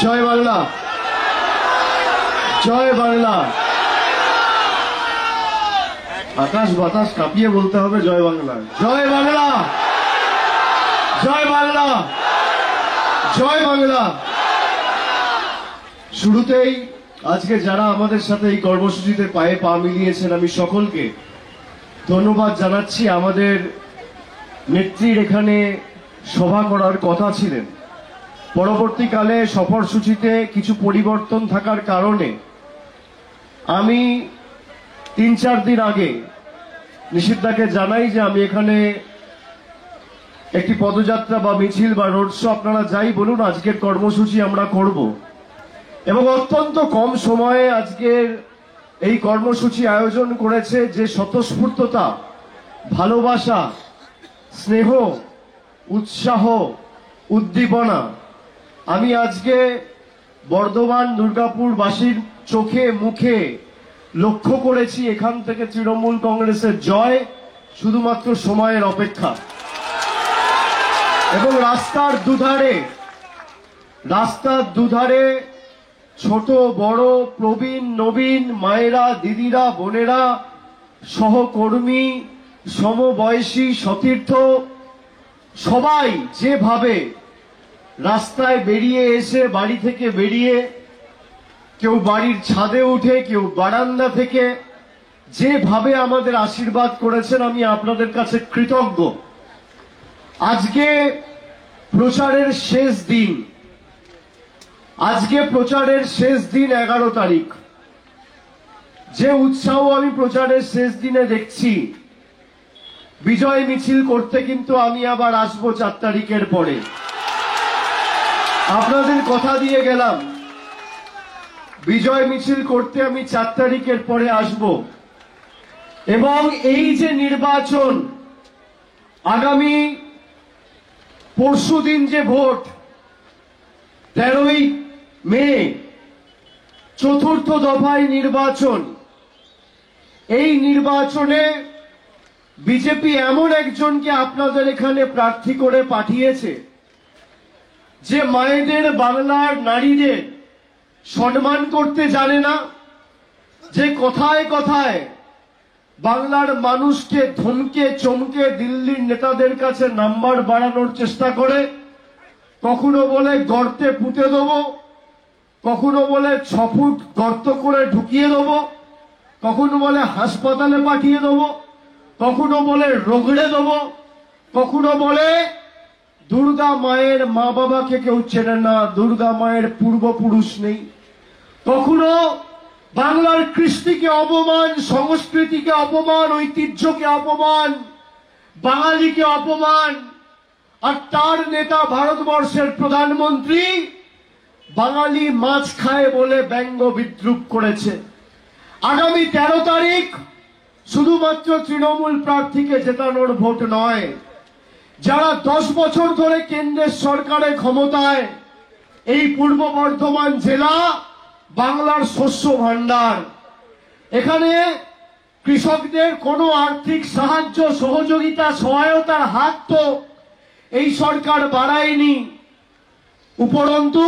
জয় বাংলা, জয় বাংলা। আকাশ বাতাস কাঁপিয়ে বলতে হবে জয় বাংলা, জয় বাংলা, জয় বাংলা, জয় বাংলা। শুরুতেই আজকে যারা আমাদের সাথে এই কর্মসূচিতে পায়ে পা মিলিয়েছেন আমি সকলকে ধন্যবাদ জানাচ্ছি। আমাদের নেত্রীর এখানে সভা করার কথা ছিলেন, পরবর্তীকালে সফরসূচিতে কিছু পরিবর্তন থাকার কারণে আমি 3-4 দিন আগে নিষিদ্ধকে জানাই যে আমি এখানে একটি পদযাত্রা বা মিছিল বা রোড শো আপনারা যাই বলুন আজকের কর্মসূচি আমরা করব, এবং অত্যন্ত কম সময়ে আজকের এই কর্মসূচি আয়োজন করেছে যে স্বতঃস্ফূর্ততা, ভালোবাসা, স্নেহ, উৎসাহ, উদ্দীপনা আমি আজকে বর্ধমান দুর্গাপুরবাসীর চোখে মুখে লক্ষ্য করেছি। এখান থেকে তৃণমূল কংগ্রেসের জয় শুধুমাত্র সময়ের অপেক্ষা। এবং রাস্তার দুধারে ছোট বড়, প্রবীণ নবীন, মায়েরা, দিদিরা, বোনেরা, সহকর্মী, সমবয়সী, সতীর্থ সবাই যেভাবে রাস্তায় বেরিয়ে এসে, বাড়ি থেকে বেরিয়ে, কেউ বাড়ির ছাদে উঠে, কেউ বারান্দা থেকে যেভাবে আমাদের আশীর্বাদ করেছেন আমি আপনাদের কাছে কৃতজ্ঞ। আজকে প্রচারের শেষ দিন, 11 তারিখ। যে উৎসাহ আমি প্রচারের শেষ দিনে দেখছি, বিজয় মিছিল করতে কিন্তু আমি আবার আসবো 4 তারিখের পরে। আপনাদের কথা দিয়ে গেলাম, বিজয় মিছিল করতে আমি 4 তারিখের পরে আসব। এবং এই যে নির্বাচন, আগামী পরশুদিন যে ভোট, 13ই মে 4র্থ দফায় নির্বাচন, এই নির্বাচনে বিজেপি এমন একজনকে আপনাদের এখানে প্রার্থী করে পাঠিয়েছে যে মায়েদের, বাংলার নারীদের সম্মান করতে জানে না, যে কথায় কথায় বাংলার মানুষকে ধমকে চমকে দিল্লির নেতাদের কাছে নাম্বার বাড়ানোর চেষ্টা করে। কখনো বলে গর্তে পুঁতে দেবো, কখনো বলে 6 ফুট গর্ত করে ঢুকিয়ে দেবো, কখনো বলে হাসপাতালে পাঠিয়ে দেবো, কখনো বলে রগড়ে দেবো, কখনো বলে দুর্গা মায়ের মা বাবাকে কেউ চেনে না, দুর্গা মায়ের পূর্বপুরুষ নেই, কখনো বাংলার কৃষ্টিকে অপমান, সংস্কৃতিকে অপমান, ঐতিহ্যকে অপমান, বাঙালিকে অপমান। আর তার নেতা ভারতবর্ষের প্রধানমন্ত্রী বাঙালি মাছ খায় বলে ব্যঙ্গ বিদ্রুপ করেছে। আগামী 13 তারিখ শুধুমাত্র তৃণমূল প্রার্থীকে জেতানোর ভোট নয়, যারা 10 বছর ধরে কেন্দ্রের সরকারের ক্ষমতায়, এই পূর্ব বর্ধমান জেলা বাংলার শস্য ভান্ডার, এখানে কৃষকদের কোনো আর্থিক সাহায্য, সহযোগিতা, সহায়তার হাত তো এই সরকার বাড়ায়নি। উপরন্তু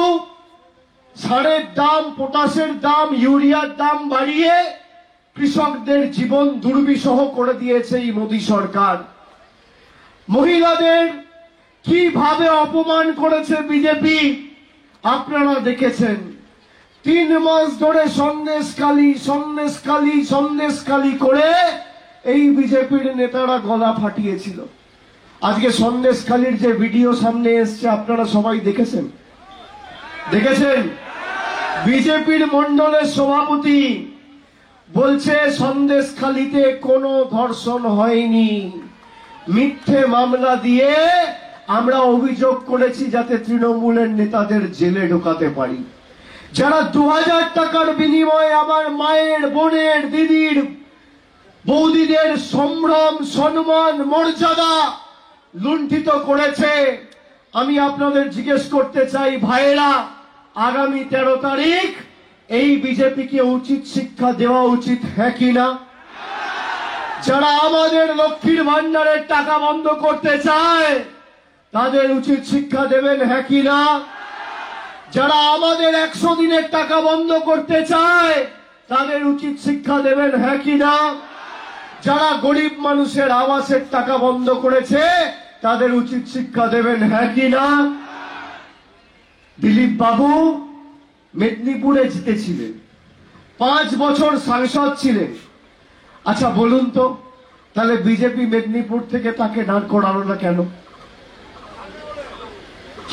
সারের দাম, পটাশের দাম, ইউরিয়ার দাম বাড়িয়ে কৃষকদের জীবন দুর্বিষহ করে দিয়েছে এই মোদী সরকার। মহিলাদের কিভাবে অপমান করেছে বিজেপি আপনারা দেখেছেন। 3 মাস ধরে সন্দেশখালি করে এই বিজেপির নেতারা গলা ফাটিয়েছিল। আজকে সন্দেশখালির যে ভিডিও সামনে এসছে আপনারা সবাই দেখেছেন। বিজেপির মন্ডলের সভাপতি বলছে সন্দেশখালিতে কোনো ধর্ষণ হয়নি, মিথ্যে মামলা দিয়ে আমরা অভিযোগ করেছি যাতে তৃণমূলের নেতাদের জেলে ঢোকাতে পারি। যারা 2000 টাকার বিনিময়ে আমার মায়ের, বোনের, দিদির, বৌদিদের সম্ভ্রম, সম্মান, মর্যাদা লুণ্ঠিত করেছে, আমি আপনাদের জিজ্ঞেস করতে চাই ভাইয়েরা, আগামী 13 তারিখ এই বিজেপিকে উচিত শিক্ষা দেওয়া উচিত হ্যাঁ কিনা? যারা আমাদের লক্ষ্মীর ভান্ডারের টাকা বন্ধ করতে চায় তাদের উচিত শিক্ষা দেবেন হ্যাঁ কিনা? যারা আমাদের 100 দিনের টাকা বন্ধ করতে চায় তাদের উচিত শিক্ষা দেবেন, হ্যাঁ কি না? যারা গরিব মানুষের আবাসের টাকা বন্ধ করেছে তাদের উচিত শিক্ষা দেবেন, হ্যাঁ কি না? দিলীপ বাবু মেদিনীপুরে জিতেছিলেন, 5 বছর সাংসদ ছিলেন। আচ্ছা বলুন তো, তাহলে বিজেপি মেদিনীপুর থেকে তাকে দাঁড় করালো না কেন?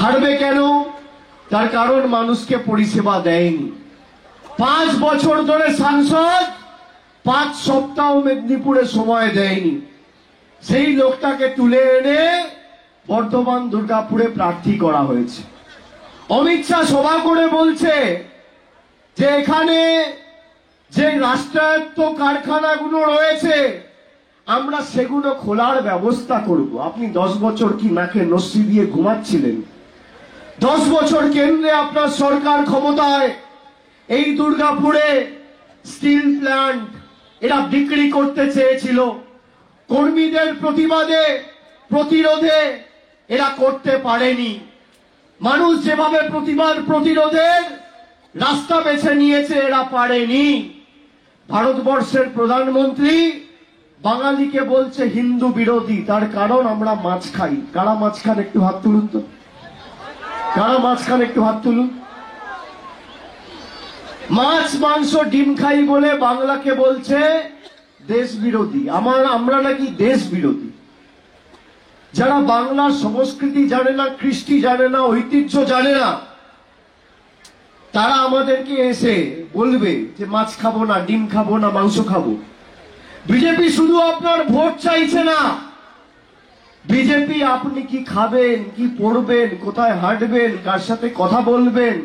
হারবে কেন? তার কারণ মানুষকে পরিষেবা দেয়নি। 5 বছর ধরে সাংসদ, 5 সপ্তাহ মেদিনীপুরে সময় দেয়নি। সেই লোকটাকে তুলে এনে বর্ধমান দুর্গাপুরে প্রার্থী করা হয়েছে। অমিত শাহ সভা করে বলছে যে এখানে যে রাষ্ট্রায়ত্ত কারখানাগুলো রয়েছে আমরা সেগুলো খোলার ব্যবস্থা করব। আপনি 10 বছর কি নাকে নস্যি দিয়ে ঘুমাচ্ছিলেন? 10 বছর কেন্দ্রে আপনার সরকার ক্ষমতায়, এই দুর্গাপুরে স্টিল প্ল্যান্ট এরা বিক্রি করতে চেয়েছিল। কর্মীদের প্রতিবাদে প্রতিরোধে এরা করতে পারেনি। মানুষ যেভাবে প্রতিবাদ প্রতিরোধের রাস্তা বেছে নিয়েছে এরা পারেনি। ভারতবর্ষের প্রধানমন্ত্রী বাঙালিকে বলছে হিন্দু বিরোধী, তার কারণ আমরা মাছ খাই। কারা মাছ খান একটু হাত তুলুন তো, কারা মাছ খান একটু হাত তুলুন। মাছ মাংস ডিম খাই বলে বাংলাকে বলছে দেশ বিরোধী। আমরা নাকি দেশ বিরোধী। যারা বাংলার সংস্কৃতি জানে না, কৃষ্টি জানে না, ঐতিহ্য জানে না, তারা আমাদেরকে এসে বলবে যে মাছ খাবো না, ডিম খাবো না, মাংস খাবো। বিজেপি শুধু আপনার ভোট চাইছে না, বিজেপি আপনি কি খাবেন, কি পড়বেন, কোথায় হাঁটবেন, কার সাথে কথা বলবেন,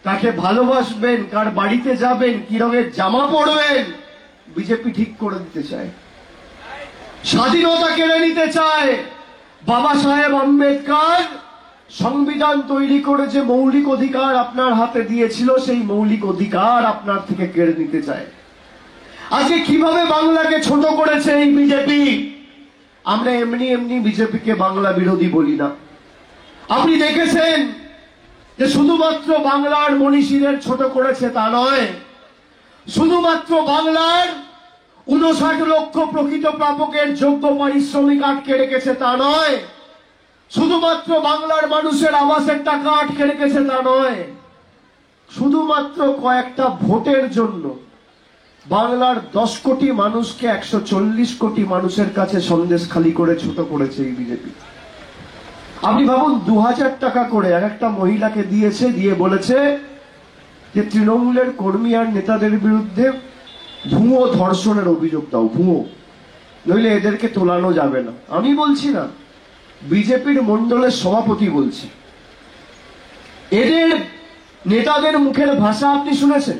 কাকে ভালোবাসবেন, কার বাড়িতে যাবেন, কি রঙের জামা পরবেন, বিজেপি ঠিক করে দিতে চায়। স্বাধীনতা কেড়ে নিতে চায়। বাবা সাহেব আম্বেদকর সংবিধান তৈরি করে যে মৌলিক অধিকার আপনার হাতে দিয়েছিল সেই মৌলিক অধিকার আপনার থেকে কেড়ে নিতে চায়। আজকে কিভাবে বাংলাকে ছোট করেছে এই বিজেপি। আমরা এমনি এমনি বিজেপিকে বাংলা বিরোধী বলি না। আপনি দেখেছেন যে শুধুমাত্র বাংলার মনীষীদের ছোট করেছে তা নয়, শুধুমাত্র বাংলার 59 লক্ষ প্রকৃত প্রাপকের যোগ্য পারিশ্রমিক আটকে রেখেছে তা নয়, শুধুমাত্র বাংলার মানুষের আবাসের টাকা আটকে রেখেছে তা নয়, শুধুমাত্র কয়েকটা ভোটের জন্য বাংলার 10 কোটি মানুষকে 140 কোটি মানুষের কাছে সন্দেশ খালি করে ছোট করেছে এই বিজেপি। আপনি ভাবুন, 2000 টাকা করে এক একটা মহিলাকে দিয়েছে, দিয়ে বলেছে যে তৃণমূলের কর্মী আর নেতাদের বিরুদ্ধে ভুয়ো ধর্ষণের অভিযোগ দাও, ভুয়ো, নইলে এদেরকে তোলানো যাবে না। আমি বলছি না, বিজেপির মন্ডলের সভাপতি বলছি। এদের নেতাদের মুখের ভাষা আপনি শুনেছেন?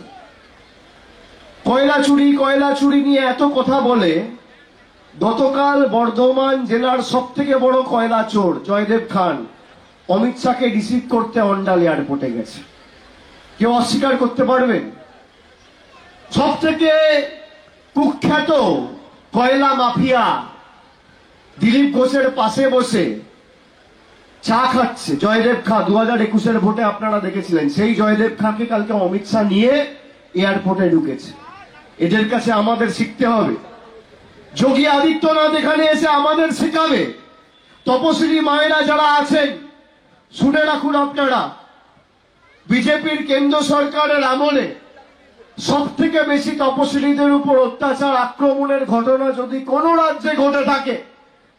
কয়লা চুরি নিয়ে এত কথা বলে। গতকাল বর্ধমান জেলার সব থেকে বড় কয়লা চোর জয়দেব খান অমিত শাহকে রিসিভ করতে অন্ডাল এয়ারপোর্টে গেছে। কেউ অস্বীকার করতে পারবেন? সব থেকে কুখ্যাত কয়লা মাফিয়া দিলীপ ঘোষের পাশে বসে চা খাচ্ছে জয়দেব খা। 2021-এর ভোটে আপনারা দেখেছিলেন, সেই জয়দেব খাকে কালকে অমিত শাহ নিয়ে এয়ারপোর্টে ঢুকেছে। এদের কাছে আমাদের শিখতে হবে। যোগী আদিত্যনাথ এখানে এসে আমাদের শেখাবে। তপশিলি মায়েরা যারা আছেন শুনে রাখুন, আপনারা বিজেপির কেন্দ্র সরকারের আমলে সব থেকে বেশি তপশিলীদের উপর অত্যাচার আক্রমণের ঘটনা যদি কোনো রাজ্যে ঘটে থাকে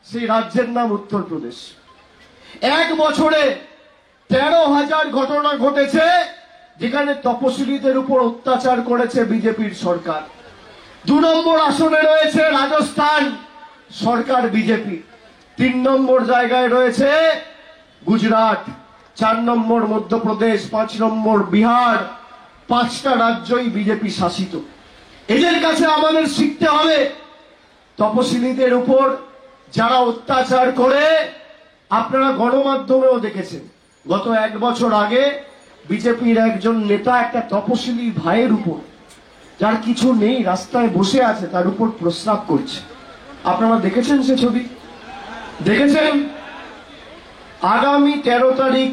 সেই রাজ্যের নাম উত্তরপ্রদেশ। 1 বছরে 13,000 ঘটনা ঘটেছে যেখানে তপশিলীদের উপর অত্যাচার করেছে বিজেপির সরকার। 2 নম্বর আসনে রয়েছে রাজস্থান, সরকার বিজেপি। 3 নম্বর জায়গায় রয়েছে গুজরাট, 4 নম্বর মধ্যপ্রদেশ, 5 নম্বর বিহার। 5টা রাজ্যই বিজেপি শাসিত। এদের কাছে আমাদের শিখতে হবে। তপশিলীদের উপর যারা অত্যাচার করে, আপনারা গণমাধ্যমেও দেখেছেন, গত 1 বছর আগে বিজেপির একজন নেতা একটা তপশিলি ভাইয়ের উপর, যার কিছু নেই, রাস্তায় বসে আছে, তার উপর প্রস্রাব করছে। আপনারা দেখেছেন সে ছবি? দেখেছেন? আগামী 13 তারিখ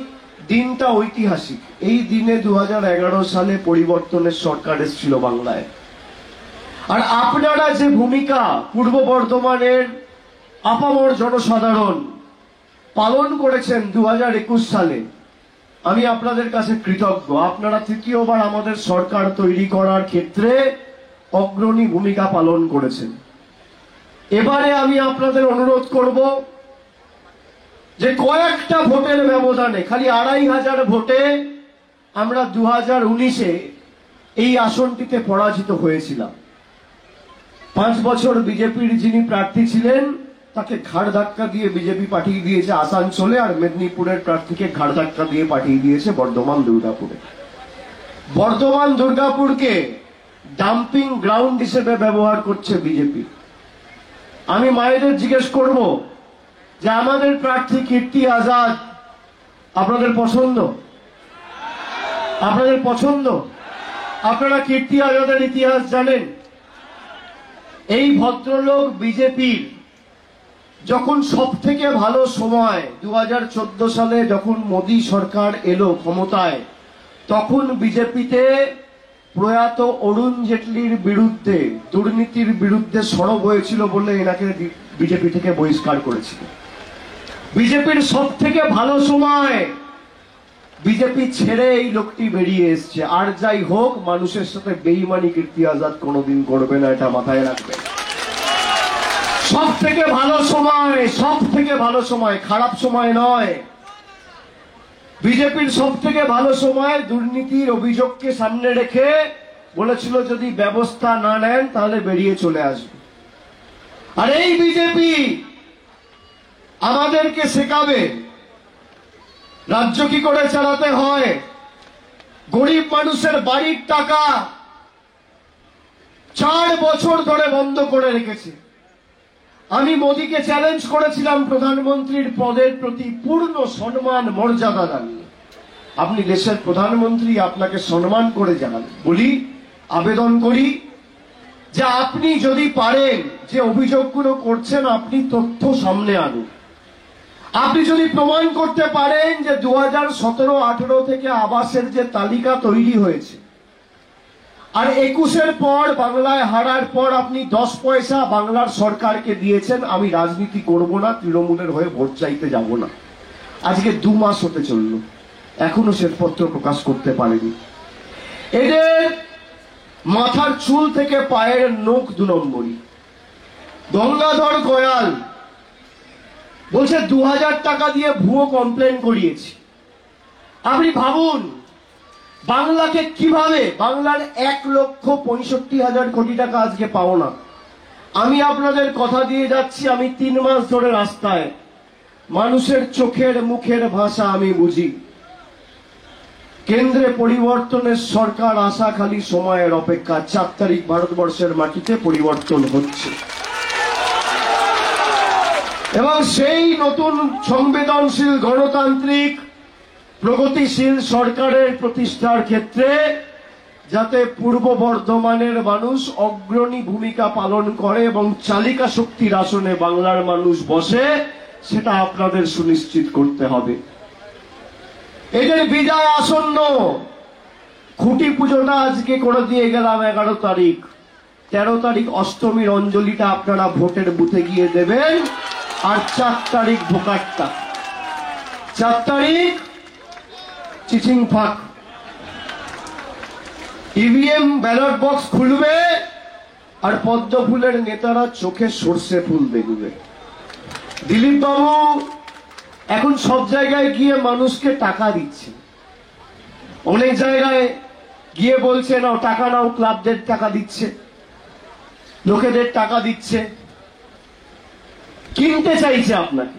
দিনটা ঐতিহাসিক। এই দিনে 2011 সালে পরিবর্তনের সরকার এসেছিল বাংলায়। আর আপনারা যে ভূমিকা পূর্ব বর্ধমানের আপামর জনসাধারণ পালন করেছেন 2021 সালে, আমি আপনাদের কাছে কৃতজ্ঞ। আপনারা তৃতীয়বার আমাদের সরকার তৈরি করার ক্ষেত্রে অগ্রণী ভূমিকা পালন করেছেন। এবারে আমি আপনাদের অনুরোধ করব যে কয়েকটা ভোটের ব্যবধানে, খালি 2500 ভোটে আমরা 2019-এ এই আসনটিতে পরাজিত হয়েছিলাম। 5 বছর বিজেপির যিনি প্রার্থী ছিলেন তাকে ঘাড় ধাক্কা দিয়ে বিজেপি পাঠিয়ে দিয়েছে আসানসোলে, আর মেদিনীপুরের প্রার্থীকে ঘাড় ধাক্কা দিয়ে পাঠিয়ে দিয়েছে বর্ধমান দুর্গাপুরে। বর্ধমান দুর্গাপুরকে ডাম্পিং গ্রাউন্ড হিসেবে ব্যবহার করছে বিজেপি। আমি মায়েদের জিজ্ঞেস করব যে আমাদের প্রার্থী কীর্তি আজাদ আপনাদের পছন্দ? আপনাদের পছন্দ? আপনারা কীর্তি আজাদের ইতিহাস জানেন? এই ভদ্রলোক বিজেপির যখন সব থেকে ভালো সময় 2014 সালে যখন মোদী সরকার এলো ক্ষমতায়, তখন বিজেপিতে প্রয়াত অরুণ জেটলির বিরুদ্ধে, দুর্নীতির বিরুদ্ধে সরব হয়েছিল বলে এনাকে বিজেপি থেকে বহিষ্কার করেছিল। বিজেপির সব থেকে ভালো সময় বিজেপি ছেড়ে এই লোকটি বেরিয়ে এসছে। আর যাই হোক, মানুষের সাথে বেইমানি কীর্তি আজাদ কোনোদিন করবে না, এটা মাথায় রাখবে। সব থেকে ভালো সময়, সব থেকে ভালো সময়, খারাপ সময় নয়। বিজেপির সব থেকে ভালো সময় দুর্নীতির অভিযোগকে সামনে রেখে বলেছিল যদি ব্যবস্থা না নেন তাহলে বেরিয়ে চলে আসবে। আর এই বিজেপি আমাদেরকে শেখাবে রাজ্য কি করে চালাতে হয়। গরিব মানুষের বাড়ির টাকা 4 বছর ধরে বন্ধ করে রেখেছে। আমি মোদীকে চ্যালেঞ্জ করেছিলাম প্রধানমন্ত্রীর পদের প্রতি পূর্ণ সম্মান মর্যাদা জানিয়ে। আপনি দেশের প্রধানমন্ত্রী, আপনাকে সম্মান করে জানান। বলি, আবেদন করি যে আপনি যদি পারেন যে অভিযোগগুলো করছেন আপনি তথ্য সামনে আনুন। আপনি যদি প্রমাণ করতে পারেন যে 2017-18 থেকে আবাসের যে তালিকা তৈরি হয়েছে, আর 21-এর পর বাংলায় হারার পর আপনি 10 পয়সা বাংলার সরকারকে দিয়েছেন, আমি রাজনীতি করব না, তৃণমূলের হয়ে ভোট চাইতে যাব না। আজকে 2 মাস হতে চলল, এখনো শ্বেতপত্র প্রকাশ করতে পারেনি। এদের মাথার চুল থেকে পায়ের নখ 2 নম্বরই। গঙ্গাধর গয়াল বলছে 2000 টাকা দিয়ে ভুয়ো কমপ্লেন করিয়েছি। আপনি ভাবুন বাংলাকে কিভাবে, বাংলার 1,65,000 কোটি টাকা আজকে পাও না। আমি আপনাদের কথা দিয়ে যাচ্ছি, আমি 3 মাস ধরে রাস্তায়, মানুষের চোখের মুখের ভাষা আমি বুঝি। কেন্দ্রে পরিবর্তনের সরকার আসা খালি সময়ের অপেক্ষা। 4 তারিখ ভারতবর্ষের মাটিতে পরিবর্তন হচ্ছে এবং সেই নতুন সংবেদনশীল গণতান্ত্রিক প্রগতিশীল সরকারের প্রতিষ্ঠার ক্ষেত্রে যাতে পূর্ব বর্ধমানের মানুষ অগ্রণী ভূমিকা পালন করে এবং চালিকা শক্তির আসনে বাংলার মানুষ বসে, সেটা আপনাদের সুনিশ্চিত করতে হবে। এদের বিদায় আসন্ন। খুঁটি পুজোটা আজকে করে দিয়ে গেলাম 11 তারিখ। 13 তারিখ অষ্টমীর অঞ্জলিটা আপনারা ভোটের বুথে গিয়ে দেবেন। আর 4 তারিখ ভোকাট্টা, 4 তারিখ চিচিং ফাঁক। ইভিএম ব্যালট বক্স খুলবে আর পদ্ম ফুলের নেতারা চোখে সর্ষে ফুল দেখবে। দিলীপ বাবু এখন সব জায়গায় গিয়ে মানুষকে টাকা দিচ্ছে, অনেক জায়গায় গিয়ে বলছে নাও টাকা নাও, ক্লাবদের টাকা দিচ্ছে, লোকেদের টাকা দিচ্ছে, কিনতে চাইছে আপনাকে।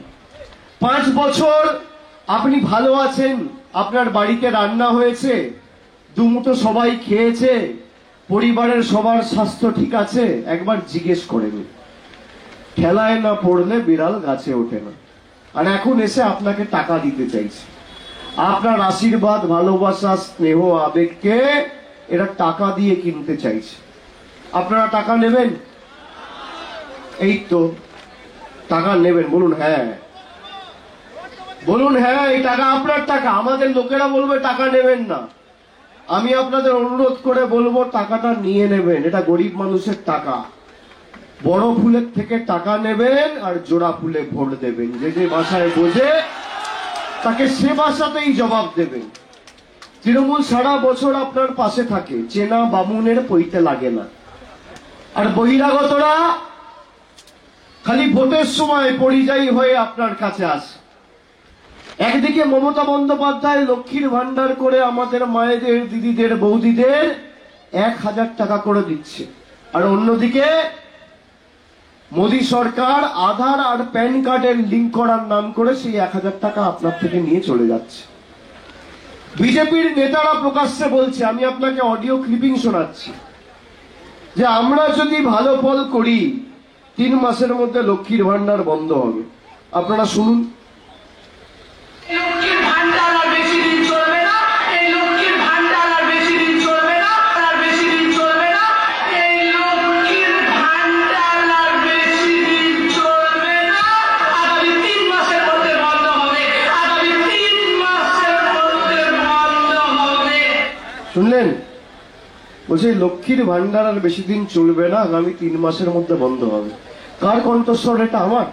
5 বছর আপনি ভালো আছেন, আপনার বাড়িতে রান্না হয়েছে, 2 মুঠো সবাই খেয়েছে, পরিবারের সবার স্বাস্থ্য ঠিক আছে, একবার জিজ্ঞেস করে নিন। ঠেলায় না পড়লে বিড়াল গাছে ওঠে না। আর এখন এসে আপনাকে টাকা দিতে চাইছে। আপনার আশীর্বাদ, ভালোবাসা, স্নেহ, আবেগকে এরা টাকা দিয়ে কিনতে চাইছে। আপনারা টাকা নেবেন? এই তো টাকা নেবেন, বলুন হ্যাঁ। বলুন হ্যাঁ এই টাকা আপনার টাকা। আমাদের লোকেরা বলবে টাকা নেবেন না। আমি আপনাদের অনুরোধ করে বলবো টাকাটা নিয়ে নেবেন। এটা গরিব মানুষের টাকা। বড় ফুলের থেকে টাকা নেবেন আর জোড়া ফুলে ভোট দেবেন। যে যে ভাষায় বোঝে তাকে সে ভাষাতেই জবাব দেবেন। তৃণমূল সারা বছর আপনার পাশে থাকে, চেনা বামুনের পইতে লাগে না। আর বহিরাগতরা খালি ভোটের সময় পরিযায়ী হয়ে আপনার কাছে আসে। একদিকে মমতা বন্দ্যোপাধ্যায় লক্ষ্মীর ভান্ডার করে আমাদের মায়েদের, দিদিদের, বৌদিদের 1000 টাকা করে দিচ্ছে, আর অন্যদিকে মোদী সরকার আধার আর প্যান কার্ডের লিঙ্ক করার নাম করে সেই 1000 টাকা আপনার থেকে নিয়ে চলে যাচ্ছে। বিজেপির নেতারা প্রকাশ্যে বলছে, আমি আপনাকে অডিও ক্লিপিং শোনাচ্ছি, যে আমরা যদি ভালো ফল করি 3 মাসের মধ্যে লক্ষ্মীর ভান্ডার বন্ধ হবে। আপনারা শুনুন। লক্ষ্মীর ভান্ডার আর বেশি দিন চলবে না, এই লক্ষ্মীর ভান্ডার আর বেশি দিন চলবে না, আর বেশি দিন চলবে না, এই লক্ষ্মীর ভান্ডার আর বেশি দিন চলবে না। আগামী 3 মাসের মধ্যে বন্ধ হবে, আগামী 3 মাসের মধ্যে বন্ধ হবে। শুনলেন? বলছে লক্ষ্মীর ভান্ডার আর বেশি দিন চলবে না, আগামী 3 মাসের মধ্যে বন্ধ হবে। কার কণ্ঠস্বর এটা? আমার।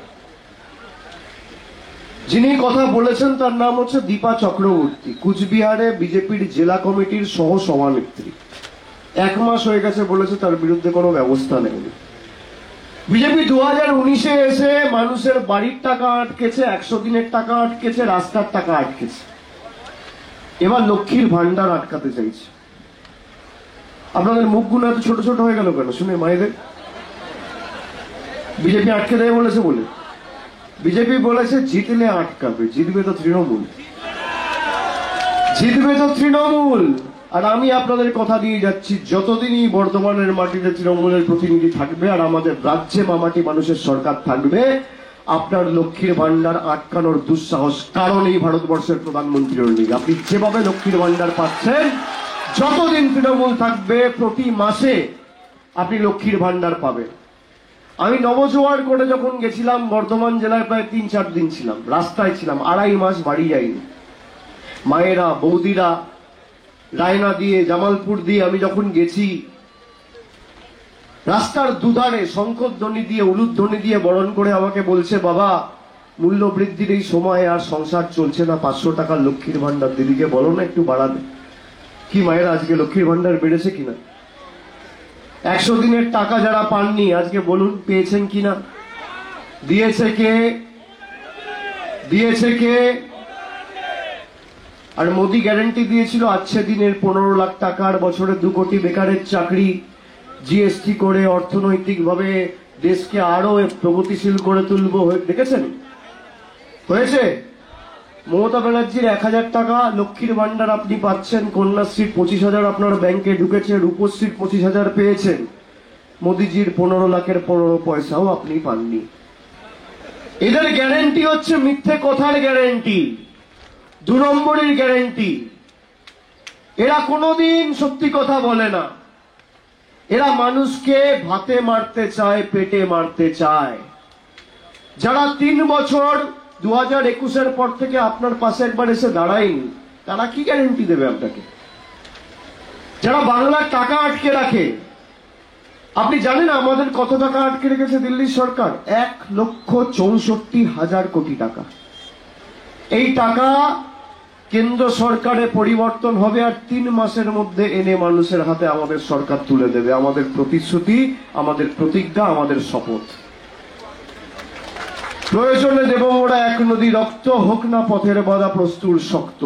যিনি কথা বলেছেন তার নাম হচ্ছে দীপা চক্রবর্তী, কুচবিহারে বিজেপির জেলা কমিটির সহ সভানেত্রী। 1 মাস হয়ে গেছে বলেছে তার বিরুদ্ধে কোনো ব্যবস্থা নেয়নি। বিজেপি 2019-এ এসে মানুষের বাড়ির টাকা আটকেছে, 100 দিনের টাকা আটকেছে, রাস্তার টাকা আটকেছে। এবার লক্ষ্মীর ভান্ডার আটকাতে চাইছে। আপনাদের মুখগুলো এত ছোট ছোট হয়ে গেল কেন শুনে মায়েদের? বিজেপি আটকে দেয় বলেছে বলে। বিজেপি বলেছে জিতলে আটকাবে, জিতবে তো তৃণমূল, জিতবে তো তৃণমূল। আর আমি আপনাদের কথা দিয়ে যাচ্ছি, যতদিনই বর্ধমানের মাটিতে তৃণমূলের প্রতিনিধি থাকবে আর আমাদের রাজ্যে মামাটি মানুষের সরকার থাকবে, আপনার লক্ষ্মীর ভান্ডার আটকানোর দুঃসাহস কারণ এই ভারতবর্ষের প্রধানমন্ত্রীর নেই। আপনি যেভাবে লক্ষ্মীর ভান্ডার পাচ্ছেন, যতদিন তৃণমূল থাকবে প্রতি মাসে আপনি লক্ষ্মীর ভান্ডার পাবেন। আমি নবজোয়ার করে যখন গেছিলাম বর্ধমান জেলায়, প্রায় 3-4 দিন ছিলাম, রাস্তায় ছিলাম, 2.5 মাস বাড়ি যাইনি। মায়েরা, বৌদিরা রায়না দিয়ে, জামালপুর দিয়ে আমি যখন গেছি, রাস্তার দুধারে শঙ্খধ্বনি দিয়ে, উলুধ্বনি দিয়ে বরণ করে আমাকে বলছে, বাবা মূল্য বৃদ্ধির এই সময় আর সংসার চলছে না, 500 টাকার লক্ষ্মীর ভান্ডার দিদিকে বলো না একটু বাড়াবে। কি মায়েরা আজকে লক্ষ্মীর ভান্ডার বেড়েছে কিনা? 100 দিনের টাকা যারা পাননি আজকে বলুন পেয়েছেন কিনা? দিয়েছে কে? দিয়েছে কে? আর মোদি গ্যারান্টি দিয়েছিল আচ্ছে দিনের 15 লাখ টাকার, বছরে 2 কোটি বেকারের চাকরি, জিএসটি করে অর্থনৈতিকভাবে দেশকে আরো প্রগতিশীল করে তুলবো। দেখেছেন হয়েছে? মমতা ব্যানার্জির 1000 টাকা লক্ষ্মীর ভান্ডার আপনি পাচ্ছেন, কন্যাশ্রীর 25,000 আপনার ব্যাংকে ঢুকেছে, রূপশ্রীর 25,000 পেয়েছেন, মোদিজির 15 লাখের 15 পয়সাও আপনি পাননি। এদের গ্যারেন্টি হচ্ছে মিথ্যে কথার গ্যারেন্টি, 2 নম্বরের গ্যারেন্টি। এরা কোনোদিন সত্যি কথা বলে না। এরা মানুষকে ভাতে মারতে চায়, পেটে মারতে চায়। যারা 3 বছর 2021-এর পর থেকে আপনার পাশে একবার এসে দাঁড়ায়নি, তারা কি গ্যারেন্টি দেবে আপনাকে? যারা বাংলার টাকা আটকে রাখে, আপনি জানেন আমাদের কত টাকা আটকে রেখেছে দিল্লির সরকার? 1,64,000 কোটি টাকা। এই টাকা কেন্দ্র সরকারে পরিবর্তন হবে আর 3 মাসের মধ্যে এনে মানুষের হাতে আমাদের সরকার তুলে দেবে। আমাদের প্রতিশ্রুতি, আমাদের প্রতিজ্ঞা, আমাদের শপথ। প্রয়োজনে দেব ওরা 1 নদী রক্ত, হোক না পথের বাধা প্রস্তুর শক্ত।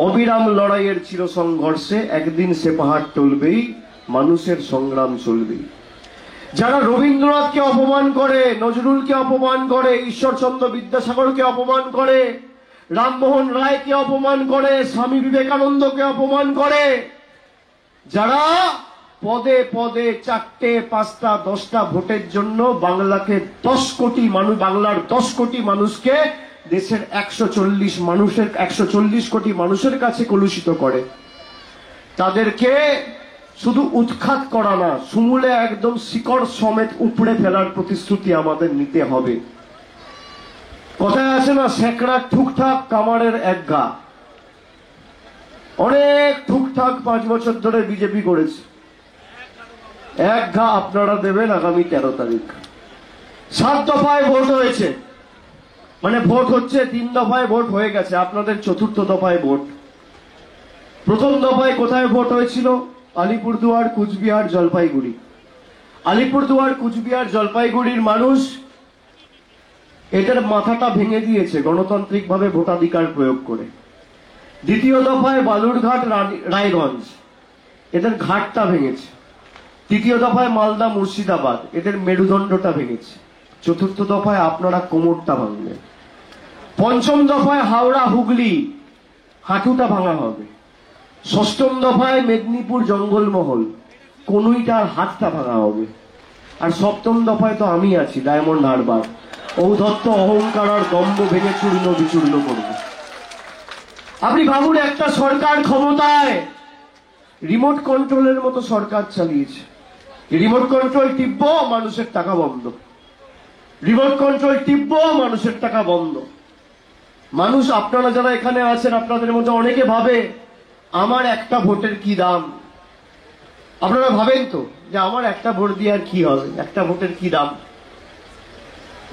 অবিরাম লড়াইয়ের চির সংঘর্ষে একদিন সে পাহাড় টলবেই, মানুষের সংগ্রাম চলবেই। যারা রবীন্দ্রনাথকে অপমান করে, নজরুলকে অপমান করে, ঈশ্বরচন্দ্র বিদ্যাসাগরকে অপমান করে, রামমোহন রায়কে অপমান করে, স্বামী বিবেকানন্দকে অপমান করে, যারা পদে পদে 4টে 5টা 10টা ভোটের জন্য বাংলাকে 10 কোটি মানুষ, বাংলার 10 কোটি মানুষকে দেশের 140 কোটি মানুষের কাছে কলুষিত করে, তাদেরকে শুধু উৎখাত করা না, সমূলে একদম শিকড় সমেত উপড়ে ফেলার প্রতিশ্রুতি আমাদের নিতে হবে। কথায় আছে না, স্যাকড়া ঠুকঠাক কামারের এক ঘা। অনেক ঠুকঠাক 5 বছর ধরে বিজেপি করেছে, এক ঘা আপনারা দেবেন আগামী 13 তারিখ। 7 দফায় ভোট হয়েছে, মানে ভোট হচ্ছে, 3 দফায় ভোট হয়ে গেছে, আপনাদের 4র্থ দফায় ভোট। প্রথম দফায় কোথায় ভোট হয়েছিল? আলিপুরদুয়ার, কুচবিহার, জলপাইগুড়ি। আলিপুরদুয়ার, কুচবিহার, জলপাইগুড়ির মানুষ এটার মাথাটা ভেঙে দিয়েছে গণতান্ত্রিকভাবে ভোটাধিকার প্রয়োগ করে। দ্বিতীয় দফায় বালুরঘাট, রায়গঞ্জ, এদের ঘাটটা ভেঙেছে। তৃতীয় দফায় মালদা, মুর্শিদাবাদ, এদের মেরুদণ্ডটা ভেঙেছে। 4র্থ দফায় আপনারা কোমরটা ভাঙবেন। 5ম দফায় হাওড়া, হুগলি, হাঁটুটা ভাঙা হবে। 6ম দফায় মেদিনীপুর, জঙ্গলমহল, কনুইটার হাতটা ভাঙা হবে। আর 7ম দফায় তো আমি আছি, ডায়মন্ড হারবার, ঔদ্ধত্য, অহংকার আর দম্ভ ভেঙে চূর্ণ বিচূর্ণ করবে। আপনি ভাবুন, একটা সরকার ক্ষমতায় রিমোট কন্ট্রোলের মতো সরকার চালিয়েছে। রিমোট কন্ট্রোল টিপব, মানুষের টাকা বন্ধ। রিমোট কন্ট্রোল টিপব, মানুষের টাকা বন্ধ। মানুষ, আপনারা যারা এখানে আছেন, আপনাদের মধ্যে অনেকে ভাবে আমার একটা ভোটের কি দাম। আপনারা ভাবেন তো যে আমার একটা ভোট দিয়ে আর কি হবে, একটা ভোটের কি দাম।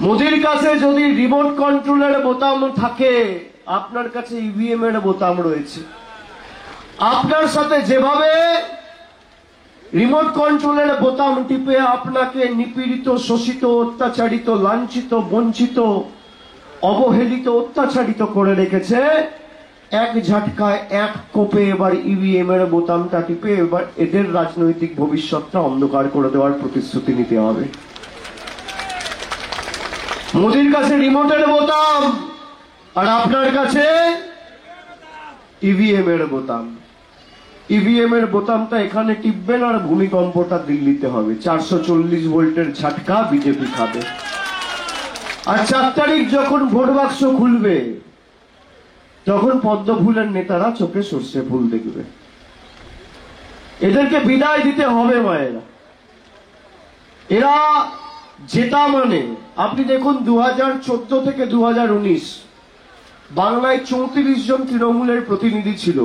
মোদির কাছে যদি রিমোট কন্ট্রোলের বোতাম থাকে, আপনার কাছে ইভিএম এর বোতাম রয়েছে। আপনার সাথে যেভাবে রিমোট কন্ট্রোলের বোতাম টিপে আপনাকে নিপীড়িত, শোষিত, অত্যাচারিত, লাঞ্ছিত, বঞ্চিত, অবহেলিত, অত্যাচারিত করে রেখেছে, এক ঝটকায়, এক কোপে এবার ইভিএম এর বোতামটা টিপে এবার এদের রাজনৈতিক ভবিষ্যৎটা অন্ধকার করে দেওয়ার প্রতিশ্রুতি নিতে হবে। মোদির কাছে রিমোটের বোতাম, আর আপনার কাছে ইভিএম এর বোতাম। ইভিএম এর বোতামটা এখানে টিপবেন, আর ভূমিকম্পটা দিল্লিতে হবে। 440 ভোল্টের ঝটকা বিজেপি খাবে। আর 4 তারিখ যখন ভোট বাক্স খুলবে, তখন পদ্ম ফুলের নেতারা চোখে সর্ষে ফুল দেখবে। এদেরকে বিদায় দিতে হবে মায়েরা। এরা জেতা মানে, আপনি দেখুন 2014 থেকে 2019 বাংলায় 34 জন তৃণমূলের প্রতিনিধি ছিল।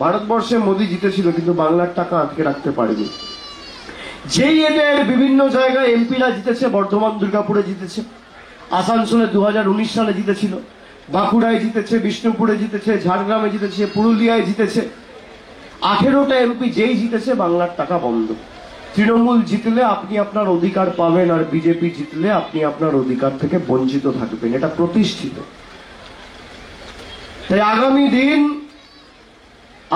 ভারতবর্ষে মোদী জিতেছিল, কিন্তু বাংলার টাকা আটকে রাখতে পারেনি। যেই এদের বিভিন্ন জায়গায় এমপিরা জিতেছে, বর্ধমান, দুর্গাপুরে জিতেছে, আসানসোলে 2019 সালে জিতেছিল, বাঁকুড়ায় জিতেছে, বিষ্ণুপুরে জিতেছে, ঝাড়গ্রামে জিতেছে, পুরুলিয়ায় জিতেছে। 18টা এমপি যেই জিতেছে, বাংলার টাকা বন্ধ। তৃণমূল জিতলে আপনি আপনার অধিকার পাবেন, আর বিজেপি জিতলে আপনি আপনার অধিকার থেকে বঞ্চিত থাকবেন। এটা প্রতিষ্ঠিত। তাই আগামী দিন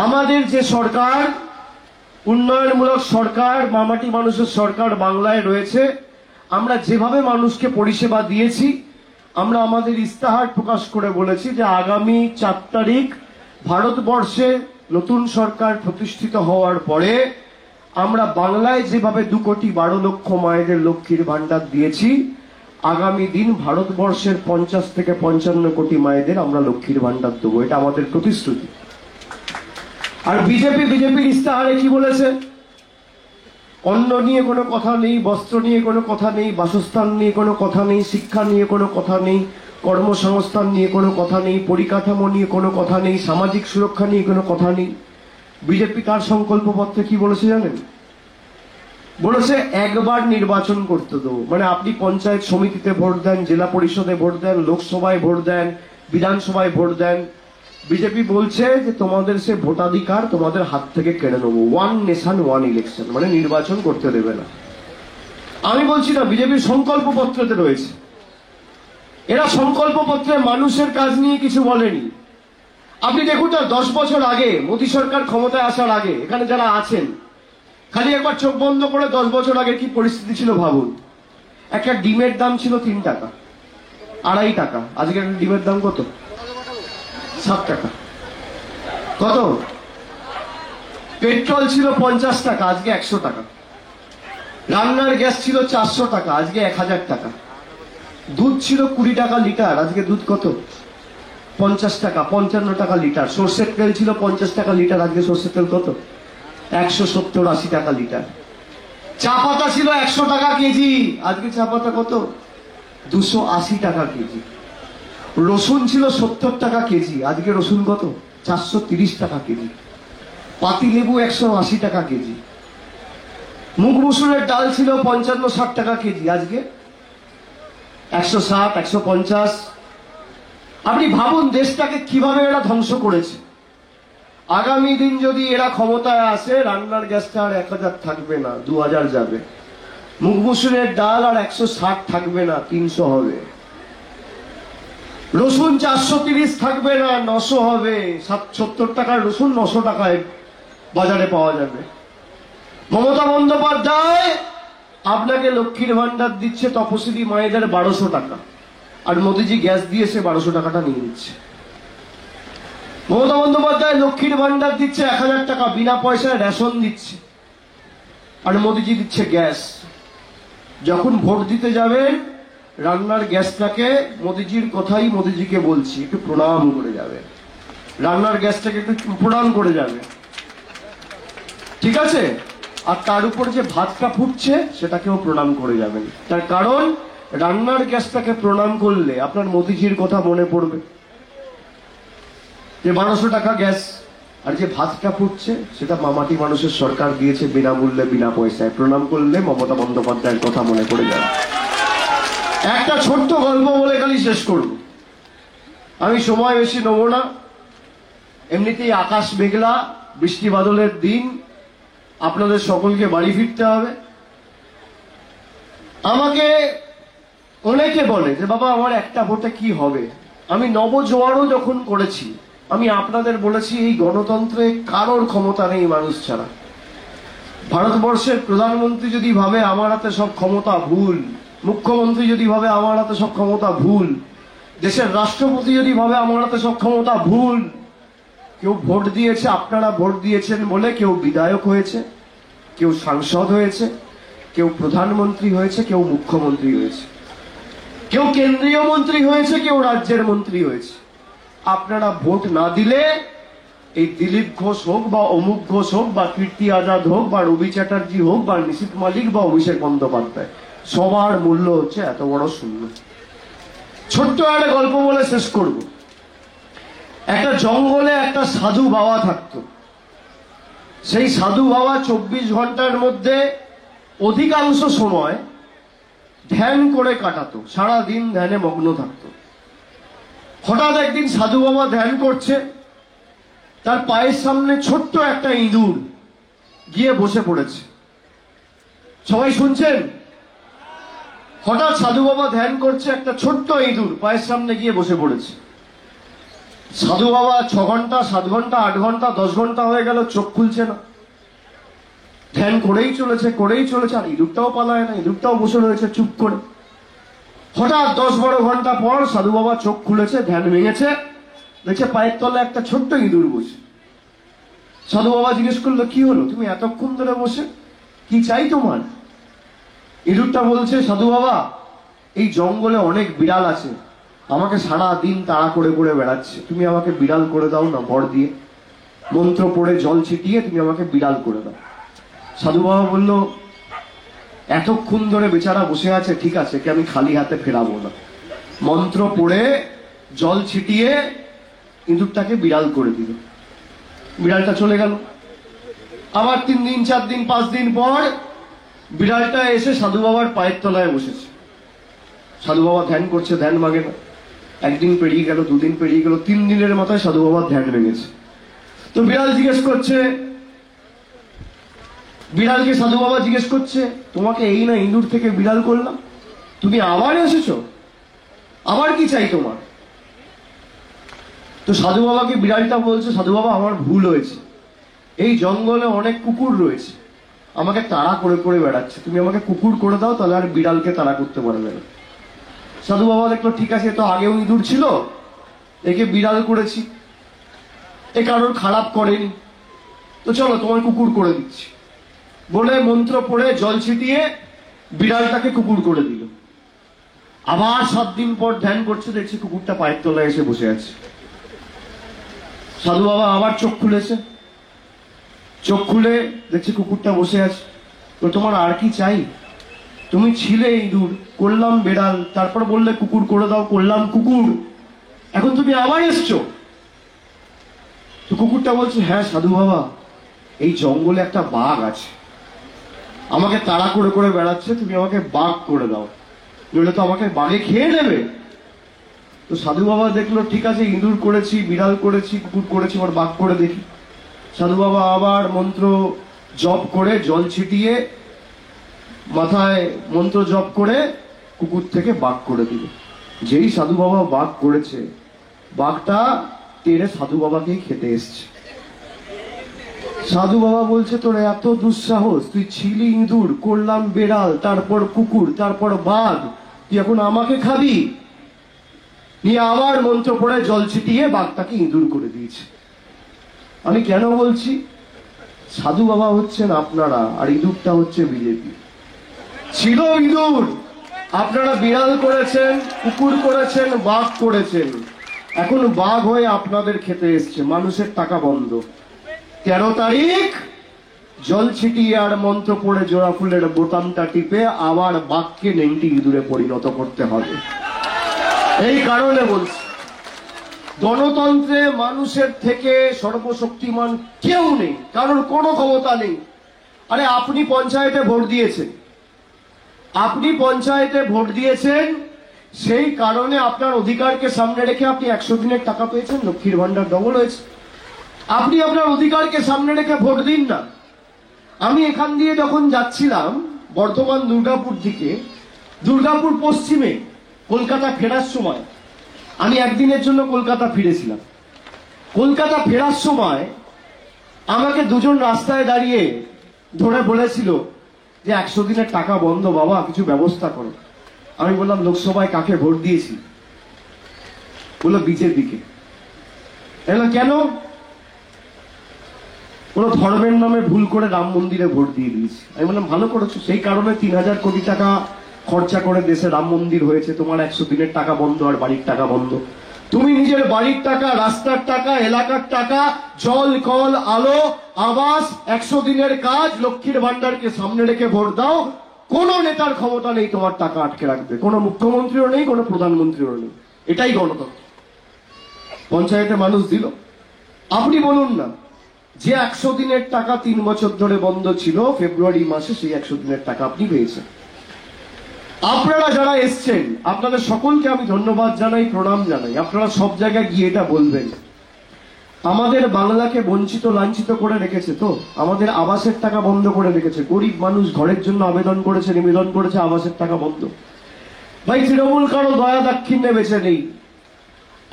আমাদের যে সরকার, উন্নয়নমূলক সরকার, মামাটি মানুষের সরকার বাংলায় রয়েছে, আমরা যেভাবে মানুষকে পরিষেবা দিয়েছি, আমরা আমাদের ইস্তাহার প্রকাশ করে বলেছি যে আগামী 4 তারিখ ভারতবর্ষে নতুন সরকার প্রতিষ্ঠিত হওয়ার পরে আমরা বাংলায় যেভাবে 2,12,00,000 মায়েদের লক্ষ্মীর ভান্ডার দিয়েছি, আগামী দিন ভারতবর্ষের 50 থেকে 55 কোটি মায়েদের আমরা লক্ষ্মীর ভান্ডার দেবো। এটা আমাদের প্রতিশ্রুতি। আর বিজেপির ইস্তাহারে কি বলেছে? অন্ন নিয়ে কোনো কথা নেই, বস্ত্র নিয়ে কোনো কথা নেই, বাসস্থান নিয়ে কোনো কথা নেই, শিক্ষা নিয়ে কোনো কথা নেই, কর্মসংস্থান নিয়ে কোনো কথা নেই, পরিকাঠামো নিয়ে কোনো কথা নেই, সামাজিক সুরক্ষা নিয়ে কোনো কথা নেই। বিজেপি তার সংকল্পপত্রে কি বলেছে জানেন? বলেছে একবার নির্বাচন করতে দেবো। মানে আপনি পঞ্চায়েত সমিতিতে ভোট দেন, জেলা পরিষদে ভোট দেন, লোকসভায় ভোট দেন, বিধানসভায় ভোট দেন, বিজেপি বলছে যে তোমাদের সে ভোটাধিকার তোমাদের হাত থেকে কেড়ে নেবো। 1 নেশন 1 ইলেকশন, মানে নির্বাচন করতে দেবে না। আমি বলছি না, বিজেপির সংকল্পপত্রতে রয়েছে। এরা সংকল্পপত্রে মানুষের কাজ নিয়ে কিছু বলেনি। আপনি দেখুন না, 10 বছর আগে মোদী সরকার ক্ষমতায় আসার আগে এখানে যারা আছেন, খালি একবার চোখ বন্ধ করে 10 বছর আগে কি পরিস্থিতি ছিল ভাবুন। একটা ডিমের দাম ছিল 3 টাকা, 2.5 টাকা। আজকে একটা ডিমের দাম কত? 7 টাকা। কত? পেট্রোল ছিল 50 টাকা, আজকে 100 টাকা। রান্নার গ্যাস ছিল 400 টাকা, আজকে 1000 টাকা। দুধ ছিল 20 টাকা লিটার, আজকে দুধ কত? 50 টাকা, 55 টাকা লিটার। সর্ষের তেল ছিল 50 টাকা লিটার, আজকে সর্ষের তেল কত? 170-80 টাকা লিটার। চা পাতা ছিল 100 টাকা কেজি, আজকে চা পাতা কত? 280 টাকা কেজি। রসুন ছিল 70 টাকা কেজি, আজকে রসুন কত? 430 টাকা কেজি। পাতি লেবু 180 টাকা কেজি। মুগ মসুরের ডাল ছিল 55-60 টাকা কেজি, আজকে 160, 150। আপনি ভাবুন দেশটাকে কিভাবে এরা ধ্বংস করেছে। আগামী দিন যদি এরা ক্ষমতায় আসে, রান্নার গ্যাসটা আর 1000 থাকবে না, 2000 যাবে। মুগ মসুরের ডাল আর 160 থাকবে না, 300 হবে। রসুন 430 থাকবে না, 900 হবে। 70 টাকার রসুন 900 টাকায় বাজারে পাওয়া যাবে। মমতা বন্দ্যোপাধ্যায় আপনাকে লক্ষ্মীর ভান্ডার দিচ্ছে তপশিলি মায়েদের 1200 টাকা, আর মোদিজি গ্যাস দিয়ে সে 1200 টাকাটা নিয়ে নিচ্ছে। মমতা বন্দ্যোপাধ্যায় লক্ষ্মীর ভান্ডার দিচ্ছে 1000 টাকা, বিনা পয়সায় রেশন দিচ্ছে, আর মোদিজি দিচ্ছে গ্যাস। যখন ভোট দিতে যাবেন, রান্নার গ্যাসটাকে, মোদিজির কথাই মোদিজিকে বলছি, একটু প্রণাম করে যাবে। রান্নার গ্যাসটাকে একটু প্রণাম করে যাবে, ঠিক আছে? আর তার উপর যে ভাতটা ফুটছে সেটাকেও প্রণাম করে যাবেন। তার কারণ রান্নার গ্যাসটাকে প্রণাম করলে আপনার মোদিজির কথা মনে পড়বে, যে 1200 টাকা গ্যাস, আর যে ভাতটা ফুটছে সেটা মামাটি মানুষের সরকার দিয়েছে বিনামূল্যে, বিনা পয়সায়। প্রণাম করলে মমতা বন্দ্যোপাধ্যায়ের কথা মনে পড়ে যাবে। একটা ছোট্ট গল্প বলে খালি শেষ করব, আমি সময় বেশি নেব না। এমনিতেই আকাশ মেঘলা, বৃষ্টি বাদলের দিন, আপনাদের সকলকে বাড়ি ফিরতে হবে। আমাকে অনেকে বলে যে বাবা আমার একটা ভোটে কি হবে। আমি নবজোয়ারও যখন করেছি, আমি আপনাদের বলেছি এই গণতন্ত্রে কারোর ক্ষমতা নেই মানুষ ছাড়া। ভারতবর্ষের প্রধানমন্ত্রী যদি ভাবে আমার হাতে সব ক্ষমতা, ভুল। মুখ্যমন্ত্রী যদি ভাবে আমার হাতে সব ক্ষমতা, ভুল। দেশের রাষ্ট্রপতি যদি ভাবে আমার হাতে সব ক্ষমতা, ভুল। কেউ ভোট দিয়েছে, আপনারা ভোট দিয়েছেন বলে কেউ বিধায়ক হয়েছে, কেউ সাংসদ হয়েছে, কেউ প্রধানমন্ত্রী হয়েছে, কেউ মুখ্যমন্ত্রী হয়েছে, কেউ কেন্দ্রীয় মন্ত্রী হয়েছে, কেউ রাজ্যের মন্ত্রী হয়েছে। আপনারা ভোট না দিলে এই দিলীপ ঘোষ হোক বা অমুক ঘোষ হোক বা কীর্তি আজাদ হোক বা রবি চ্যাটার্জি হোক বা নিশীথ মালিক বা অভিষেক বন্দ্যোপাধ্যায়, সবার মূল্য হচ্ছে এত বড় শূন্য। ছোট্ট একটা গল্প বলে শেষ করব। একটা জঙ্গলে একটা সাধু বাবা থাকতো। সেই সাধু বাবা 24 ঘন্টার মধ্যে অধিকাংশ সময় ধ্যান করে কাটাতো, সারাদিন ধ্যানে মগ্ন থাকতো। হঠাৎ একদিন সাধু বাবা ধ্যান করছে, তার পায়ের সামনে ছোট্ট একটা ইঁদুর গিয়ে বসে পড়েছে। সবাই শুনছেন? হঠাৎ সাধু বাবা ধ্যান করছে, একটা ছোট্ট ইঁদুর পায়ের সামনে গিয়ে বসে পড়েছে। সাধু বাবা 6 ঘন্টা, 7 ঘন্টা, 8 ঘন্টা, 10 ঘন্টা হয়ে গেল, চোখ খুলছে না। ধ্যান করেই চলেছে, আর ইঁদুরটাও পালায় না, ইঁদুরটাও বসে রয়েছে চুপ করে। হঠাৎ 10-12 ঘন্টা পর সাধু বাবা চোখ খুলেছে, ধ্যান ভেঙেছে, দেখছে পায়ের তলে একটা ছোট্ট ইঁদুর বসে। সাধু বাবা জিজ্ঞেস করলো, কি হলো, তুমি এতক্ষণ ধরে বসে, কি চাই তোমার? ইঁদুরটা বলছে, সাধু বাবা এই জঙ্গলে অনেক বিড়াল আছে, আমাকে সারা দিন তাড়া করে করে বেড়াচ্ছে, তুমি আমাকে বিড়াল করে দাও না, বর দিয়ে মন্ত্র পড়ে জল ছিটিয়ে তুমি আমাকে বিড়াল করে দাও। সাধু বাবা বলল, এতক্ষণ ধরে বেচারা বসে আছে, ঠিক আছে, কি আমি খালি হাতে ফেরাবো না। মন্ত্র পড়ে জল ছিটিয়ে ইঁদুরটাকে বিড়াল করে দিল। বিড়ালটা চলে গেল। আবার 3 দিন, 4 দিন, 5 দিন পর বিড়ালটা এসে সাধু বাবার পায়ের তলায় বসেছে। সাধু বাবা ধ্যান করছে, ধ্যান ভাঙে না। 1 দিন পেরিয়ে গেল, 2 দিন পেরিয়ে গেল, 3 দিনের মাথায় সাধু বাবার ধ্যান ভেঙেছে। তো বিড়ালকে সাধু বাবা জিজ্ঞেস করছে, তোমাকে এই না ইঁদুর থেকে বিড়াল করলাম, তুমি আবার এসেছো, আবার কি চাই তোমার? তো সাধু বাবাকে বিড়ালটা বলছে, সাধু বাবা আমার ভুল হয়েছে, এই জঙ্গলে অনেক কুকুর রয়েছে, আমাকে তাড়া করে করে বেড়াচ্ছে, তুমি আমাকে কুকুর করে দাও, তাহলে আর বিড়ালকে তাড়া করতে পারবে না। সাধু বাবা দেখলো, ঠিক আছে, তো আগেও ইঁদুর ছিল, একে বিড়াল করেছি, এ কারোর খারাপ করেনি, তো চলো তোমার কুকুর করে দিচ্ছি বলে মন্ত্র পড়ে জল ছিটিয়ে বিড়ালটাকে কুকুর করে দিল। আবার 7 দিন পর ধ্যান করছে, দেখছে কুকুরটা পায়ের তলায় এসে বসে আছে। সাধু বাবা আবার চোখ খুলেছে, চোখ খুলে দেখছে কুকুরটা বসে আছে। তো তোমার আর কি চাই? তুমি ছিলে ইঁদুর, করলাম বেড়াল, তারপর বললে কুকুর করে দাও, করলাম কুকুর, এখন তুমি আবার এসছো। তো কুকুরটা বলছে, হ্যাঁ সাধু বাবা, এই জঙ্গলে একটা বাঘ আছে, আমাকে তাড়া করে করে বেড়াচ্ছে, তুমি আমাকে বাঘ করে দাও, নইলে তো আমাকে বাঘে খেয়ে নেবে। তো সাধু বাবা দেখলো, ঠিক আছে, ইঁদুর করেছি, বিড়াল করেছি, কুকুর করেছি, এবার বাঘ করে দেখি। সাধু বাবা আবার মন্ত্র জপ করে, জল ছিটিয়ে মাথায় মন্ত্র জপ করে কুকুর থেকে বাঘ করে দিল। যেই সাধু বাবা বাঘ করেছে, বাঘটা তেড়ে সাধু বাবাকেই খেতে এসছে। সাধু বাবা বলছে, তোর এত দুঃসাহস, তুই ছিলি ইঁদুর, করলাম বেড়াল, তারপর কুকুর, তারপর বাঘ, তুই এখন আমাকে খাবি? নিয়ে আবার মন্ত্র পড়ে জল ছিটিয়ে বাঘটাকে ইঁদুর করে দিয়েছে। আমি কেন বলছি? সাধু বাবা হচ্ছেন আপনারা, আর ইঁদুরটা হচ্ছে বিজেপি। ছিল ইঁদুর, আপনারা বিড়াল করেছেন, কুকুর করেছেন, বাঘ করেছেন, এখন বাঘ হয়ে আপনাদের খেতে এসছে। মানুষের টাকা বন্ধ। 13 তারিখ জল ছিটিয়ে আর মন্ত্র পড়ে জোড়া ফুলের বোতামটা টিপে আবার বাঘকে নেংটি ইঁদুরে পরিণত করতে হবে। এই কারণে বলছি, গণতন্ত্রে মানুষের থেকে সর্বশক্তিমান কেউ নেই, কারোর কোনো ক্ষমতা নেই। আরে আপনি পঞ্চায়েতে ভোট দিয়েছেন, আপনি পঞ্চায়েতে ভোট দিয়েছেন, সেই কারণে আপনার অধিকারকে সামনে রেখে আপনি 100 দিনের টাকা পেয়েছেন, লক্ষ্মীর ভান্ডার ডবল হয়েছে। আপনি আপনার অধিকারকে সামনে রেখে ভোট দিন না। আমি এখান দিয়ে যখন যাচ্ছিলাম বর্ধমান দুর্গাপুর দিকে, দুর্গাপুর পশ্চিমে কলকাতা ফেরার সময়, আমি একদিনের জন্য কলকাতা ফিরেছিলাম। কলকাতা ফেরার সময় আমাকে দুজন রাস্তায় দাঁড়িয়ে ধরে বলেছিল যে 100 দিনের টাকা বন্ধ, বাবা কিছু ব্যবস্থা করো। আমি বললাম, লোকসভায় কাকে ভোট দিয়েছি? বললো বিজেপিকে। কেন? কোন ধর্মের নামে ভুল করে রাম মন্দিরে ভোট দিয়ে দিয়েছি। আমি বললাম, ভালো করেছো, সেই কারণে 3000 কোটি টাকা খরচা করে দেশে রাম মন্দির হয়েছে, তোমার 100 দিনের টাকা বন্ধ আর বাড়ির টাকা বন্ধ। তুমি নিজের বাড়ির টাকা, রাস্তার টাকা, এলাকার টাকা, জল, কল, আলো, আবাস, 100 দিনের কাজ, লক্ষ্মীর ভান্ডারকে সামনে রেখে ভোট দাও। কোন নেতার ক্ষমতা নেই তোমার টাকা আটকে রাখবে, কোন মুখ্যমন্ত্রীও নেই, কোন প্রধানমন্ত্রীও নেই। এটাই গণতন্ত্র। পঞ্চায়েতে মানুষ দিল। আপনি বলুন না, যে 100 দিনের টাকা 3 বছর ধরে বন্ধ ছিল, ফেব্রুয়ারি মাসে সেই 100 দিনের টাকা আপনি পেয়েছেন। আপনারা যারা এসছেন, আপনাদের সকলকে আমি ধন্যবাদ জানাই, প্রণাম জানাই। আপনারা সব জায়গায় গিয়ে এটা বলবেন, আমাদের বাংলাকে বঞ্চিত লাঞ্ছিত করে রেখেছে, তো আমাদের আবাসের টাকা বন্ধ করে রেখেছে। গরিব মানুষ ঘরের জন্য আবেদন করেছে, নিবেদন করেছে, আবাসের টাকা বন্ধ। ভাই, তৃণমূল কারো দয়া দাক্ষিণ্যে বেঁচে নেই।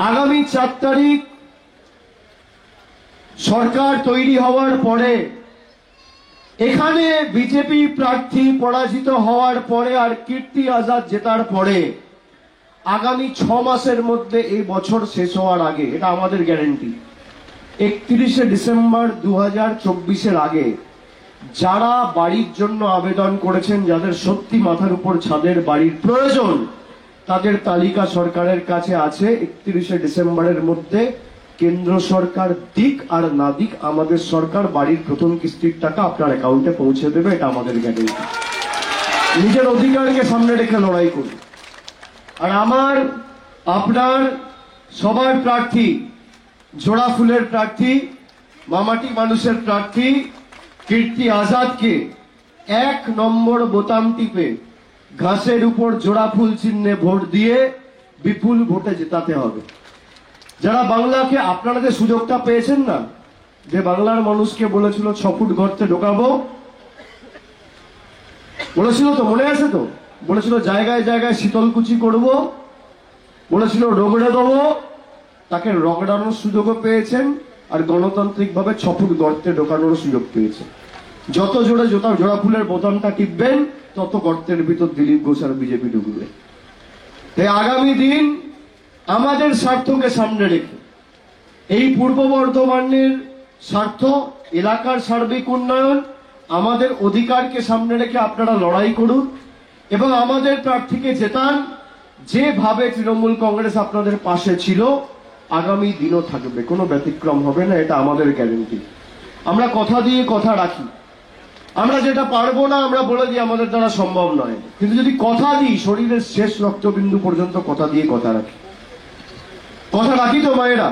আগামী 4 তারিখ সরকার তৈরি হওয়ার পরে, এখানে বিজেপি প্রার্থী পরাজিত হওয়ার পরে আর কীর্তি আজাদ জেতার পরে, আগামী 6 মাসের মধ্যে, এই বছর শেষ হওয়ার আগে, এটা আমাদের গ্যারেন্টি, 31শে ডিসেম্বর 2024-এর আগে যারা বাড়ির জন্য আবেদন করেছেন, যাদের সত্যি মাথার উপর ছাদের বাড়ির প্রয়োজন, তাদের তালিকা সরকারের কাছে আছে। 31শে ডিসেম্বরের মধ্যে কেন্দ্র সরকার দিক আর না দিক, আমাদের সরকার বাড়ির প্রথম কিস্তির টাকা আপনার অ্যাকাউন্টে পৌঁছে দেবে, এটা আমাদের গ্যারেন্টি। নিজের অধিকারকে সামনে রেখে লড়াই করুন। আর আমার, আপনার, সবার প্রার্থী, জোড়া ফুলের প্রার্থী, মামাটি মানুষের প্রার্থী কীর্তি আজাদকে 1 নম্বর বোতাম টিপে ঘাসের উপর জোড়া ফুল চিহ্নে ভোট দিয়ে বিপুল ভোটে জেতাতে হবে। যারা বাংলাকে, আপনারা যে সুযোগটা পেয়েছেন না, যে বাংলার মানুষকে বলেছিল 6 ফুট গর্তে ঢোকাবো, বলেছিল তো, মনে আছে তো? বলেছিল জায়গায় জায়গায় শীতলকুচি করব, বলেছিল রগড়ে দেবো, তাকে রগড়ানোর সুযোগও পেয়েছেন, আর গণতান্ত্রিক ভাবে 6 ফুট গর্তে ঢোকানোর সুযোগ পেয়েছেন। যত জোরে জোড়া ফুলের বোতামটা টিপবেন, তত গর্তের ভিতর দিলীপ ঘোষ আর বিজেপি ঢুকবে। তাই আগামী দিন আমাদের স্বার্থকে সামনে রেখে, এই পূর্ব বর্ধমানের স্বার্থ, এলাকার সার্বিক উন্নয়ন, আমাদের অধিকারকে সামনে রেখে আপনারা লড়াই করুন এবং আমাদের প্রার্থীকে জেতান। যেভাবে তৃণমূল কংগ্রেস আপনাদের পাশে ছিল, আগামী দিনও থাকবে, কোনো ব্যতিক্রম হবে না, এটা আমাদের গ্যারেন্টি। আমরা কথা দিয়ে কথা রাখি। আমরা যেটা পারবো না আমরা বলে দিই আমাদের দ্বারা সম্ভব নয়, কিন্তু যদি কথা দিই, শরীরের শেষ রক্তবিন্দু পর্যন্ত কথা দিয়ে কথা রাখি। কথা রাখি তো মায়েরা?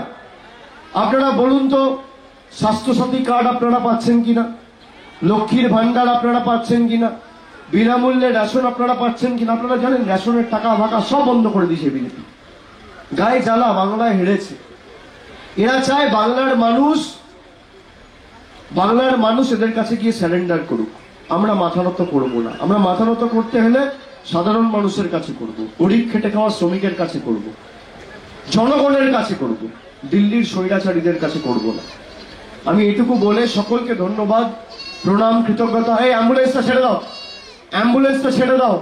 আপনারা বলুন তো, স্বাস্থ্যসাথী কার্ড আপনারা পাচ্ছেন কিনা? লক্ষ্মীর ভান্ডার আপনারা পাচ্ছেন কিনা? বিনামূল্যে রেশন আপনারা পাচ্ছেন কিনা? আপনারা জানেন রেশনের টাকা ভাকা সব বন্ধ করে দিয়েছে বিজেপি। গায়ে জ্বালা, বাংলায় হেরেছে। এরা চায় বাংলার মানুষ এদের কাছে গিয়ে স্যারেন্ডার করুক। আমরা মাথা নত করবো না। আমরা মাথা নত করতে হলে সাধারণ মানুষের কাছে করব, গরিব খেটে খাওয়া শ্রমিকের কাছে করব, জনগণের কাছে করব, দিল্লির স্বৈরাচারীদের কাছে করব না। আমি এটুকু বলে সকলকে ধন্যবাদ, প্রণাম, কৃতজ্ঞতা। এই অ্যাম্বুলেন্সটা ছেড়ে দাও, অ্যাম্বুলেন্সটা ছেড়ে দাও।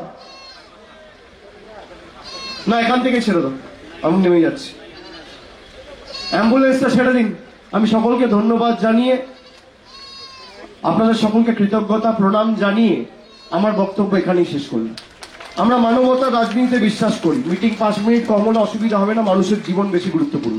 না, এখান থেকে ছেড়ে দাও, আমি নেমে যাচ্ছি। অ্যাম্বুলেন্সটা ছেড়ে দিন। আমি সকলকে ধন্যবাদ জানিয়ে, আপনাদের সকলকে কৃতজ্ঞতা প্রণাম জানিয়ে আমার বক্তব্য এখানেই শেষ করলাম। আমরা মানবতার রাজনীতিতে বিশ্বাস করি। মিটিং 5 মিনিট কম হলে অসুবিধা হবে না, মানুষের জীবন বেশি গুরুত্বপূর্ণ।